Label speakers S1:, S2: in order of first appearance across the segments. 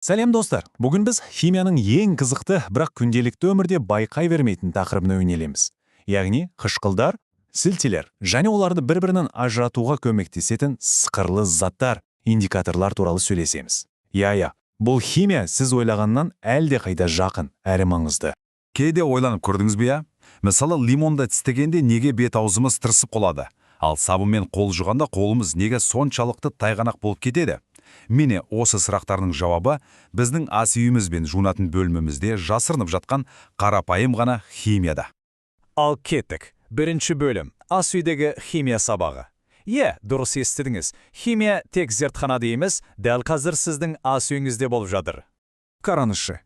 S1: Сәлем достар! Бүгін біз химияның ең қызықты, бірақ күнделікті өмірде байқай бермейтін тақырыбына өнелеміз. Яғни қышқылдар, сілтелер және оларды бір-бірінен ажыратуға көмектесетін сықырлы заттар, индикаторлар туралы сөйлесеміз. Бұл химия сіз ойлағаннан әлде қайда жақын, әрі маңызды.
S2: Кейде ойланып көрдіңіз бе? Мысалы, лимонды тістегенде неге бет-аузымыз тырысып қалады? Ал сабынмен қол жуғанда қолымыз неге соншалықты тайғанақ болып кетеді? Міне осы сұрақтардың жауабы біздің ас үйімізбен жуынатын бөлмемізде жасырынып жатқан қарапайым ғана химияда.
S3: Ал кеттік. Бірінші бөлім. Ас үйдегі химия сабағы. Дұрыс естідіңіз. Химия тек зертханада емес, дәл қазір сіздің ас үйіңізде болып жатыр.
S4: Қараңызшы.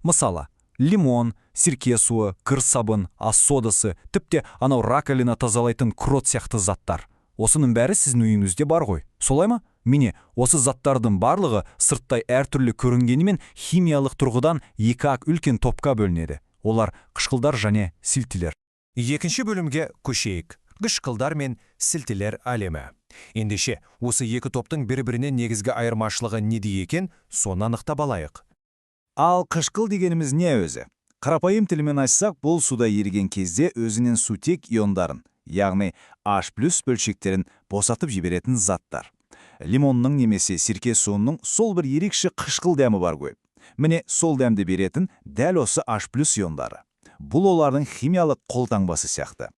S4: Мысалы, лимон, сирке суы, кір сабын, ас содасы, тіпті анау раковина тазалайтын крот сияқты заттар. Осының бәрі сіздің үйіңізде бар ғой. Солай ма? Міне, осы заттардың барлығы сырттай әртүрлі көрінгенімен химиялық тұрғыдан екі үлкен топқа бөлінеді. Олар қышқылдар және сілтілер.
S1: Екінші бөлімге көшейік. Қышқылдар мен сілтілер әлемі. Ендеше, осы екі топтың бір-бірінен негізгі айырмашылығы неде екен, соны анықтап алайық.
S4: Ал қышқыл дегеніміз не өзі? Қарапайым тілмен айтсақ, бұл суда еріген кезде өзінен сутек иондарын, яғни H+ бөлшектерін босатып жіберетін заттар. Лимонның немесе сирке суының сол бір ерекше қышқыл дәмі бар ғой. Міне сол дәмді беретін дәл осы H+ иондары. Бұл олардың химиялық қолтаңбасы сияқты.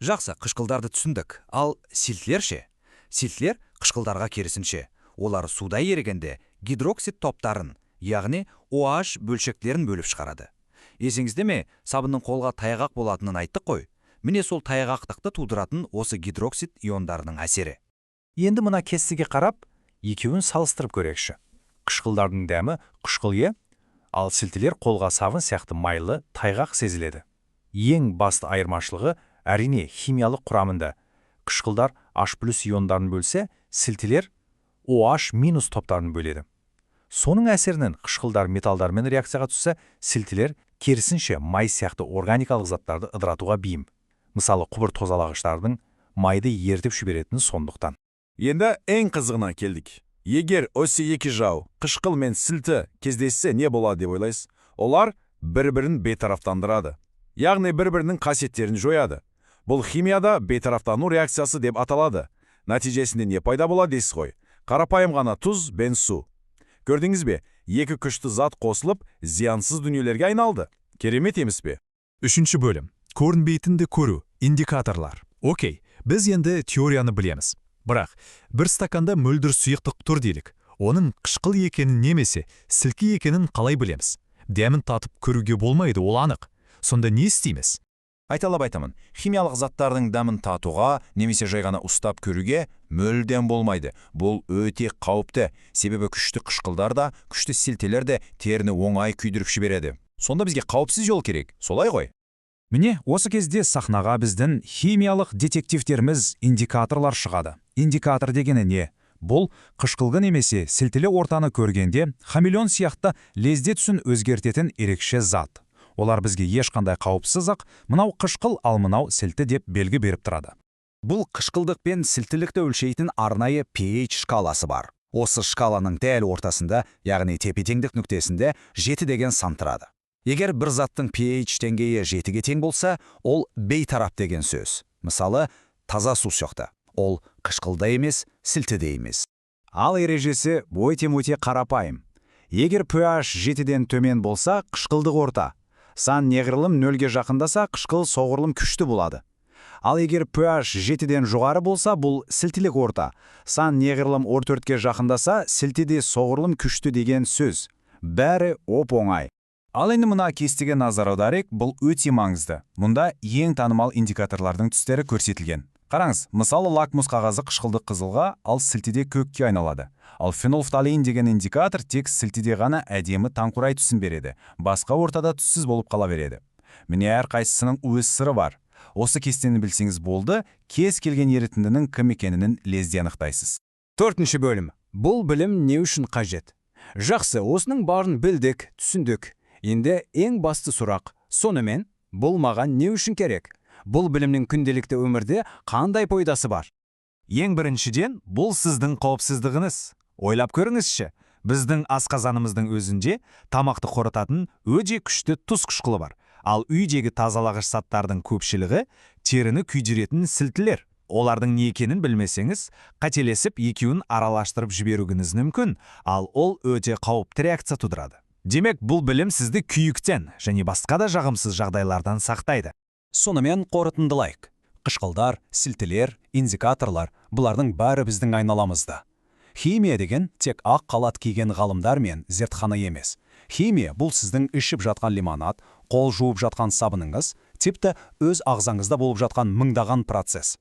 S5: Жақсы, қышқылдарды түсіндік. Ал сілтілер ше? Сілтілер қышқылдарға керісінше. Олар суда ерігенде гидроксид топтарын, яғни OH бөлшектерін бөліп шығарады. Есіңізде ме, сабынның қолға тайғақ болатынын айттық қой. Міне сол тайғақтықты тудыратын осы гидроксид иондарының әсері.
S4: Енді мына кестеге қарап, екеуін салыстырып көрейікші. Қышқылдардың дәмі қышқыл, ал сілтілер қолға сабын сияқты майлы, тайғақ сезіледі. Ең басты айырмашылығы әрине химиялық құрамында. Қышқылдар H+ иондарын бөлсе, сілтілер OH- топтарын бөледі. Соның әсерінен қышқылдар металдармен реакцияға түссе, сілтілер керісінше май сияқты органикалық заттарды ыдыратуға бейім. Мысалы, құбыр тозалағыштардың майды ертіп жіберетіні сондықтан.
S2: Енді ең қызығына келдік. Егер осы екі жау, қышқыл мен сілті кездессе не болады деп ойлайсыз? Олар бір-бірін бейтараптандырады. Яғни бір-бірінің қасиеттерін жояды. Бұл химияда бейтараптану реакциясы деп аталады. Нәтижесінде не пайда болады дейсіз ғой? Қарапайым ғана тұз бен су. Көрдіңіз бе? Екі күшті зат қосылып, зиянсыз дүниелерге айналды. Керемет емес пе?
S1: Үшінші бөлім. Көрінбейтінді көру, индикаторлар. Окей, біз енді теорияны білеміз. Бірақ, бір стаканда мөлдір сұйықтық тұр делік. Оның қышқыл екенін немесе сілкі екенін қалай білеміз? Дәмін татып көруге болмайды, ол анық. Сонда не істейміз?
S4: Айталап айтамын, химиялық заттардың дәмін татуға, немесе жай ғана ұстап көруге мүлдем болмайды. Бұл өте қауіпті, себебі күшті қышқылдар да, күшті сілтелер де теріні оңай күйдіріп жібереді. Сонда бізге қауіпсіз жол керек, солай ғой? Міне, осы кезде сахнаға біздің химиялық детективтеріміз индикаторлар шығады. Индикатор дегені не? Бұл қышқылғы немесе сілтілі ортаны көргенде хамелеон сияқты лезде түсін өзгертетін ерекше зат. Олар бізге ешқандай қауіпсіз ақ, мынау қышқыл, ал мынау сілті деп белгі беріп тұрады.
S5: Бұл қышқылдық пен сілтілікті өлшейтін арнайы pH шкаласы бар. Осы шкаланың дәл ортасында, яғни тепе-теңдік нүктесінде 7 деген сан тұрады. Егер бір заттың pH деңгейі 7-ге тең болса, ол бейтарап деген сөз. Мысалы, таза су сияқты. Ол қышқылда емес, сілтіде емес.
S4: Ал ережесі өте қарапайым. Егер pH 7-ден төмен болса, қышқылдық орта. Сан неғұрлым 0-ге жақындаса, қышқыл соғұрлым күшті болады. Ал егер pH 7-ден жоғары болса, бұл сілтілік орта. Сан неғұрлым 4-ге жақындаса, сілтіде соғұрлым күшті деген сөз. Бәрі оп-оңай. Ал енді мына кестеге назар аударайық, бұл өте маңызды. Мұнда ең танымал индикаторлардың түстері көрсетілген. Қараңыз, мысалы лакмус қағазы қышқылдық қызылға, ал сілтіде көкке айналады. Ал фенолфталеин деген индикатор тек сілтіде ғана әдемі таңқурай түсін береді. Басқа ортада түссіз болып қала береді. Міне әрқайсысының өз сыры бар. Осы кестені білсеңіз болды, кез келген ерітіндінің кім екенін лезде анықтайсыз.
S3: Төртінші бөлім. Бұл білім не үшін қажет? Жақсы, осының барын білдік, түсіндік. Енді ең басты сұрақ, сонымен, бұл маған не үшін керек? Бұл білімнің күнделікті өмірде қандай пайдасы бар?
S4: Ең біріншіден, бұл сіздің қауіпсіздігіңіз. Ойлап көріңізші,
S3: Біздің асқазанымыздың өзінде тамақты қорытатын өте күшті тұз қышқылы бар. Ал үйдегі тазалағыш заттардың көпшілігі теріні күйдіретін сілтілер. Олардың не екенін білмесеңіз, қателесіп екеуін аралаштырып жіберуіңіз мүмкін, ал ол өте қауіпті реакция тудырады. Демек, бұл білім сізді күйіктен және басқа да жағымсыз жағдайлардан сақтайды.
S6: Сонымен қорытындылайық. Қышқылдар, сілтілер, индикаторлар бұлардың бәрі біздің айналамызда. Химия деген тек ақ қалат киген ғалымдар мен зертхана емес. Химия бұл сіздің ішіп жатқан лимонад, қол жуып жатқан сабыныңыз, тіпті өз ағзаңызда болып жатқан мыңдаған процесс.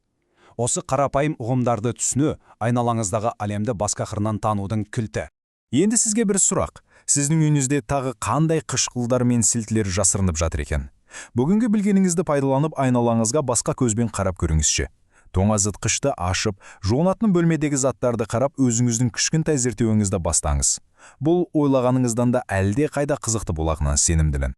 S6: Осы қарапайым ұғымдарды түсіну айналаңыздағы әлемді басқа қырынан танудың кілті.
S2: Енді сізге бір сұрақ. Сіздің үйіңізде тағы қандай қышқылдар мен сілтілер жасырынып жатыр екен? Бүгінгі білгеніңізді пайдаланып айналаңызға басқа көзбен қарап көріңізші. Тоңазытқышты ашып, жуынатын бөлмедегі заттарды қарап өзіңіздің кішкентай зерттеуіңізді бастаңыз. Бұл ойлағаныңыздан да әлде қайда қызықты болатынына сенімдімін.